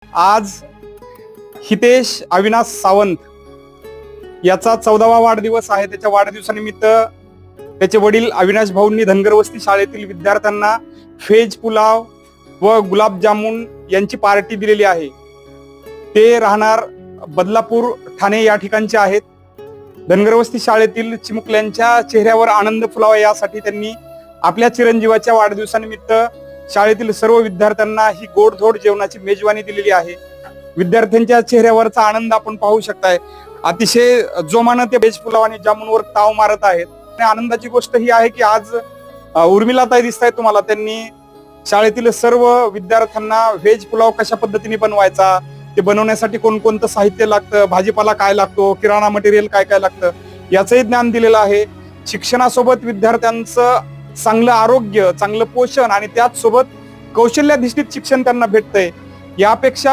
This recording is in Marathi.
आज हितेश अविनाश सावंत याचा 14वा वाढदिवस आहे. त्याच्या वाढदिवसानिमित्त त्याचे वडील अविनाश भाऊंनी धनगरवस्ती शाळेतील विद्यार्थ्यांना व्हेज पुलाव व गुलाबजामुन यांची पार्टी दिलेली आहे. ते राहणार बदलापूर ठाणे या ठिकाणचे आहेत. धनगरवस्ती शाळेतील चिमुकल्यांच्या चेहऱ्यावर आनंद फुलावा यासाठी त्यांनी आपल्या चिरंजीवाच्या वाढदिवसानिमित्त शाळेतील सर्व विद्यार्थ्यांना ही गोडधोड जेवणाची मेजवानी दिलेली आहे. विद्यार्थ्यांच्या चेहऱ्यावरचा आनंद आपण पाहू शकताय. अतिशय जोमानं ते व्हेज पुलाव आणि जामुनवर ताव मारत आहेत. आणि आनंदाची गोष्ट ही आहे की आज उर्मिलाताई दिसत आहेत तुम्हाला, त्यांनी शाळेतील सर्व विद्यार्थ्यांना व्हेज पुलाव कशा पद्धतीने बनवायचा, ते बनवण्यासाठी कोणकोणतं साहित्य लागतं, भाजीपाला काय लागतो, किराणा मटेरियल काय काय लागतं याचंही ज्ञान दिलेलं आहे. शिक्षणासोबत विद्यार्थ्यांचं चांगलं आरोग्य, चांगलं पोषण आणि त्याच सोबत कौशल्याधिष्ठित शिक्षण त्यांना भेटतंय. यापेक्षा